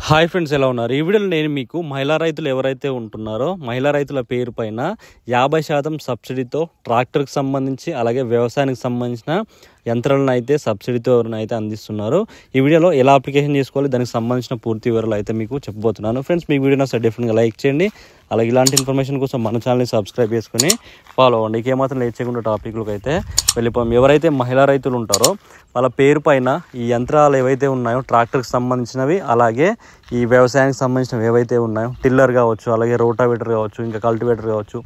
Hi friends, ఎలా ఉన్నారు? ఈ వీడియోలో నేను మీకు మహిళా రైతులు ఎవరైతే ఉంటున్నారో మహిళా రైతుల పేరు పైన 50% సబ్సిడీతో ట్రాక్టర్కి సంబంధించి అలాగే వ్యవసాయానికి సంబంధించిన యంత్రాలను అయితే సబ్సిడీతో అయితే అందిస్తున్నారు. ఈ వీడియోలో ఎలా అప్లికేషన్ చేసుకోవాలి, దానికి సంబంధించిన పూర్తి వివరాలు అయితే మీకు చెప్పబోతున్నాను. ఫ్రెండ్స్, మీ వీడియో నచ్చితే డెఫినెట్గా లైక్ చేయండి. అలాగే ఇలాంటి ఇన్ఫర్మేషన్ కోసం మన ఛానల్ని సబ్స్క్రైబ్ చేసుకొని ఫాలో అవ్వండి. ఇంకేమాత్రం లేట్ చేయకుండా టాపిక్లకు అయితే వెళ్ళిపోయాం. ఎవరైతే మహిళా రైతులు ఉంటారో వాళ్ళ పేరు పైన ఈ యంత్రాలు ఏవైతే ఉన్నాయో ట్రాక్టర్కి సంబంధించినవి, అలాగే ఈ వ్యవసాయానికి సంబంధించినవి ఏవైతే ఉన్నాయో టిల్లర్ కావచ్చు, అలాగే రోటావేటర్ కావచ్చు, ఇంకా కల్టివేటర్ కావచ్చు,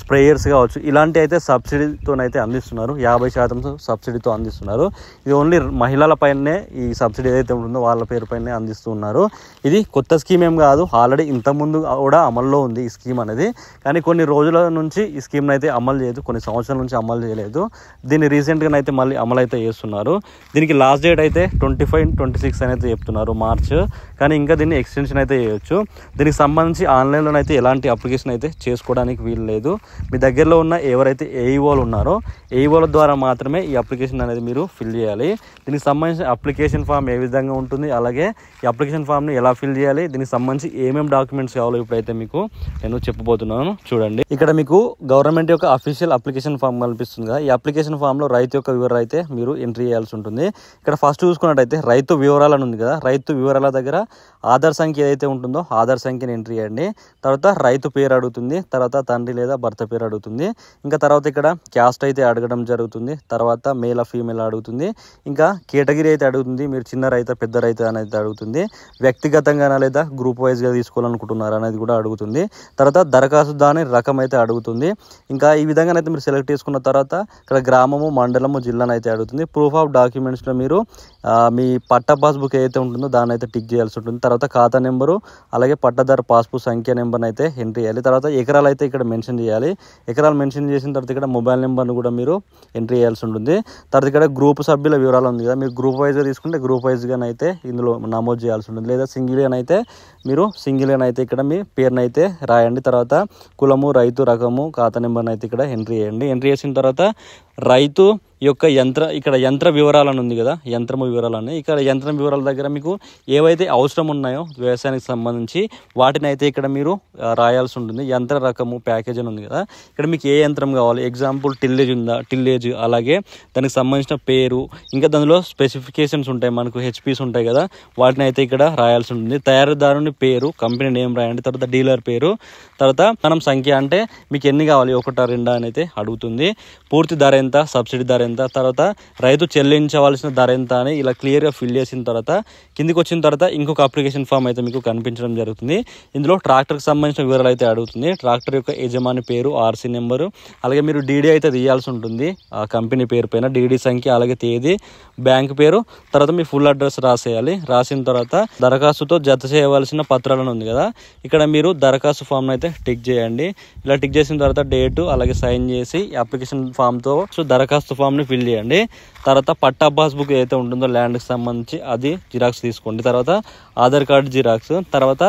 స్ప్రేయర్స్ కావచ్చు, ఇలాంటి అయితే సబ్సిడీతోనైతే అందిస్తున్నారు. 50% సబ్సిడీతో అందిస్తున్నారు. ఇది ఓన్లీ మహిళల పైనే ఈ సబ్సిడీ ఏదైతే ఉంటుందో వాళ్ళ పేరు పైనే అందిస్తున్నారు. ఇది కొత్త స్కీమ్ ఏం కాదు, ఆల్రెడీ ఇంతకుముందు కూడా అమల్లో ఉంది ఈ స్కీమ్ అనేది. కానీ కొన్ని రోజుల నుంచి ఈ స్కీమ్ని అయితే అమలు చేయలేదు, కొన్ని సంవత్సరాల నుంచి అమలు చేయలేదు. దీన్ని రీసెంట్గా అయితే మళ్ళీ అమలు అయితే చేస్తున్నారు. దీనికి లాస్ట్ డేట్ అయితే 25-26 అనేది చెప్తున్నారు, మార్చ్. కానీ ఇంకా దీన్ని ఎక్స్టెన్షన్ అయితే చేయొచ్చు. దీనికి సంబంధించి ఆన్లైన్లోనైతే ఎలాంటి అప్లికేషన్ అయితే చేసుకోవడానికి వీలు లేదు. మీ దగ్గరలో ఉన్న ఎవరైతే ఏఈఓలు ఉన్నారో ఏఈఓల ద్వారా మాత్రమే ఈ అప్లికేషన్ అనేది మీరు ఫిల్ చేయాలి. దీనికి సంబంధించిన అప్లికేషన్ ఫామ్ ఏ విధంగా ఉంటుంది, అలాగే ఈ అప్లికేషన్ ఫామ్ని ఎలా ఫిల్ చేయాలి, దీనికి సంబంధించి ఏమేమి డాక్యుమెంట్స్ కావాలో ఇప్పుడైతే మీకు నేను చెప్పబోతున్నాను. చూడండి, ఇక్కడ మీకు గవర్నమెంట్ యొక్క అఫీషియల్ అప్లికేషన్ ఫామ్ కనిపిస్తుంది కదా. ఈ అప్లికేషన్ ఫామ్లో రైతు యొక్క వివరాలు అయితే మీరు ఎంట్రీ చేయాల్సి ఉంటుంది. ఇక్కడ ఫస్ట్ చూసుకున్నట్టయితే రైతు వివరాలు అని ఉంది కదా. రైతు వివరాల దగ్గర ఆధార్ సంఖ్య ఏదైతే ఉంటుందో ఆధార్ సంఖ్యని ఎంట్రీ చేయండి. తర్వాత రైతు పేరు అడుగుతుంది, తర్వాత తండ్రి లేదా భర్త పేరు అడుగుతుంది. ఇంకా తర్వాత ఇక్కడ క్యాస్ట్ అయితే అడగడం జరుగుతుంది. తర్వాత మేల్ ఫీమేల్ అడుగుతుంది. ఇంకా కేటగిరీ అయితే అడుగుతుంది, మీరు చిన్న రైతా పెద్ద రైతా అనేది అడుగుతుంది. వ్యక్తిగతంగా లేదా గ్రూప్ వైజ్గా తీసుకోవాలనుకుంటున్నారు అనేది కూడా అడుగుతుంది. తర్వాత దరఖాస్తుదాని రకం అయితే అడుగుతుంది. ఇంకా ఈ విధంగానైతే మీరు సెలెక్ట్ చేసుకున్న తర్వాత ఇక్కడ గ్రామము, మండలము, జిల్లాను అయితే అడుగుతుంది. ప్రూఫ్ ఆఫ్ డాక్యుమెంట్స్లో మీరు మీ పట్టా పాస్బుక్ ఏదైతే ఉంటుందో దాన్ని అయితే టిక్ చేయాల్సి ఉంటుంది. తర్వాత ఖాతా నెంబరు, అలాగే పట్టాదారు పాస్బుక్ సంఖ్య నెంబర్ని అయితే ఎంట్రీ చేయాలి. తర్వాత ఎకరాలు అయితే ఇక్కడ మెన్షన్ చేయాలి. ఎకరాలు మెన్షన్ చేసిన తర్వాత ఇక్కడ మొబైల్ నెంబర్ను కూడా మీరు ఎంట్రీ చేయాల్సి ఉంటుంది. తర్వాత ఇక్కడ గ్రూప్ సభ్యుల వివరాలు ఉంది కదా, మీరు గ్రూప్ వైజ్గా తీసుకుంటే గ్రూప్ వైజ్గానైతే ఇందులో నమోదు చేయాల్సి ఉంటుంది. లేదా సింగిల్గానైతే మీరు సింగిల్గానైతే ఇక్కడ మీ పేరుని అయితే రాయండి. తర్వాత కులము, రైతు రకము, ఖాతా నెంబర్ని అయితే ఇక్కడ ఎంట్రీ చేయండి. ఎంట్రీ చేసిన తర్వాత రైతు యొక్క ఇక్కడ యంత్ర వివరాలని ఉంది కదా, యంత్రము వివరాలని. ఇక్కడ యంత్రం వివరాల దగ్గర మీకు ఏవైతే అవసరం ఉన్నాయో వ్యవసాయానికి సంబంధించి వాటిని అయితే ఇక్కడ మీరు రాయాల్సి ఉంటుంది. యంత్ర రకము, ప్యాకేజ్ అని ఉంది కదా, ఇక్కడ మీకు ఏ యంత్రం కావాలి, ఎగ్జాంపుల్ టిల్లేజ్ ఉందా, టిల్లేజ్, అలాగే దానికి సంబంధించిన పేరు, ఇంకా దానిలో స్పెసిఫికేషన్స్ ఉంటాయి, మనకు హెచ్పీస్ ఉంటాయి కదా, వాటిని అయితే ఇక్కడ రాయాల్సి ఉంటుంది. తయారీదారుని పేరు, కంపెనీ నేమ్ రాయండి. తర్వాత డీలర్ పేరు, తర్వాత మనం సంఖ్య అంటే మీకు ఎన్ని కావాలి, 1, 2 అని అయితే అడుగుతుంది. పూర్తి ధర ఎంత, సబ్సిడీ ధర ఎంత, తర్వాత రైతు చెల్లించవలసిన ధర ఎంత అని ఇలా క్లియర్గా ఫిల్ చేసిన తర్వాత కిందికి వచ్చిన తర్వాత ఇంకొక అప్లికేషన్ ఫామ్ అయితే మీకు కనిపించడం జరుగుతుంది. ఇందులో ట్రాక్టర్కి సంబంధించిన వివరాలు అయితే అడుగుతుంది. ట్రాక్టర్ యొక్క యజమాని పేరు, ఆర్సీ నెంబరు, అలాగే మీరు డీడీ అయితే తీయాల్సి ఉంటుంది ఆ కంపెనీ పేరు పైన, డీడీ సంఖ్య, అలాగే తేదీ, బ్యాంక్ పేరు, తర్వాత మీ ఫుల్ అడ్రస్ రాసేయాలి. రాసిన తర్వాత దరఖాస్తుతో జత చేయవలసిన పత్రాలను ఉంది కదా, ఇక్కడ మీరు దరఖాస్తు ఫామ్ అయితే టిక్ చేయండి. ఇలా టిక్ చేసిన తర్వాత డేటు, అలాగే సైన్ చేసి అప్లికేషన్ ఫామ్తో దరఖాస్తు ఫామ్ని ఫిల్ చేయండి. తర్వాత పట్టా పాస్బుక్ ఏదైతే ఉంటుందో ల్యాండ్కి సంబంధించి అది జిరాక్స్ తీసుకోండి. తర్వాత ఆధార్ కార్డు జిరాక్స్, తర్వాత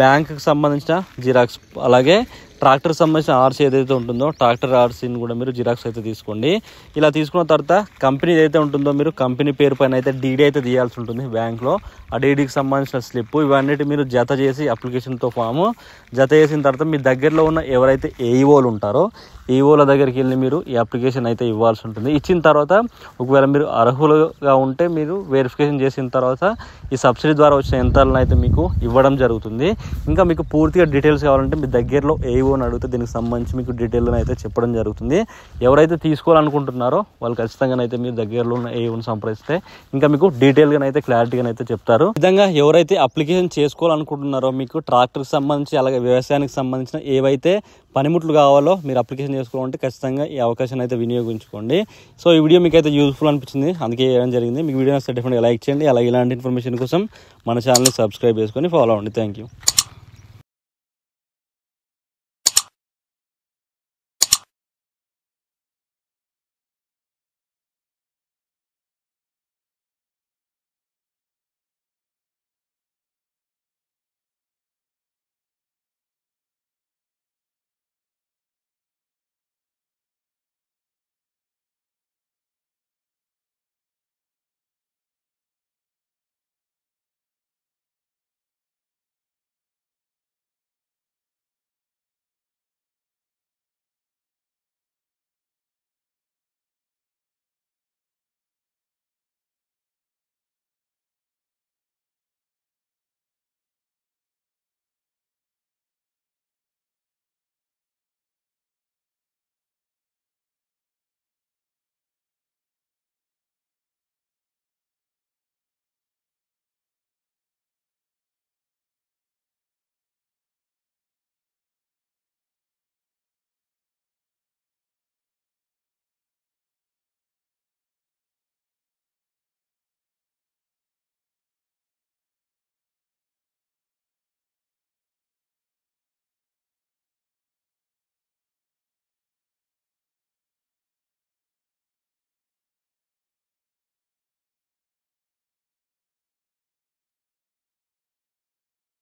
బ్యాంకుకి సంబంధించిన జిరాక్స్, అలాగే ట్రాక్టర్కి సంబంధించిన ఆర్సీ ఏదైతే ఉంటుందో ట్రాక్టర్ ఆర్సీని కూడా మీరు జిరాక్స్ అయితే తీసుకోండి. ఇలా తీసుకున్న తర్వాత కంపెనీ ఏదైతే ఉంటుందో మీరు కంపెనీ పేరు పైన అయితే డీడీ అయితే తీయాల్సి ఉంటుంది బ్యాంక్లో. ఆ డీడీకి సంబంధించిన స్లిప్, ఇవన్నీ మీరు జత చేసి అప్లికేషన్తో ఫాము జత చేసిన తర్వాత మీ దగ్గరలో ఉన్న ఎవరైతే ఏఈఓలు ఉంటారో ఏఈఓల దగ్గరికి వెళ్ళి మీరు ఈ అప్లికేషన్ అయితే ఇవ్వాల్సి ఉంటుంది. ఇచ్చిన తర్వాత ఒకవేళ మీరు అర్హులుగా ఉంటే మీరు వెరిఫికేషన్ చేసిన తర్వాత ఈ సబ్సిడీ ద్వారా వచ్చిన యంత్రాలను అయితే మీకు ఇవ్వడం జరుగుతుంది. ఇంకా మీకు పూర్తిగా డీటెయిల్స్ కావాలంటే మీ దగ్గరలో ఏఈఓని అడిగితే దీనికి సంబంధించి మీకు డీటెయిల్గా అయితే చెప్పడం జరుగుతుంది. ఎవరైతే తీసుకోవాలనుకుంటున్నారో వాళ్ళు ఖచ్చితంగా అయితే మీరు దగ్గరలో ఉన్న ఏఈఓని సంప్రదిస్తే ఇంకా మీకు డీటెయిల్గా అయితే క్లారిటీగా అయితే చెప్తారు. ఈ విధంగా ఎవరైతే అప్లికేషన్ చేసుకోవాలనుకుంటున్నారో మీకు ట్రాక్టర్కి సంబంధించి అలాగే వ్యవసాయానికి సంబంధించిన ఏవైతే పనిముట్లు కావాలో మీరు అప్లికేషన్ చేసుకోవాలంటే ఖచ్చితంగా ఈ అవకాశాన్ని అయితే వినియోగించుకోండి. సో ఈ వీడియో మీకు అయితే యూస్ఫుల్ అనిపించింది, అందుకే చేయడం జరిగింది. మీకు వీడియో నచ్చితే డెఫినెట్గా లైక్ చేయండి. అలాగే ఇలాంటి ఇన్ఫర్మేషన్ కోసం మన ఛానల్ని సబ్స్క్రైబ్ చేసుకొని ఫాలో అవ్వండి. Thank you.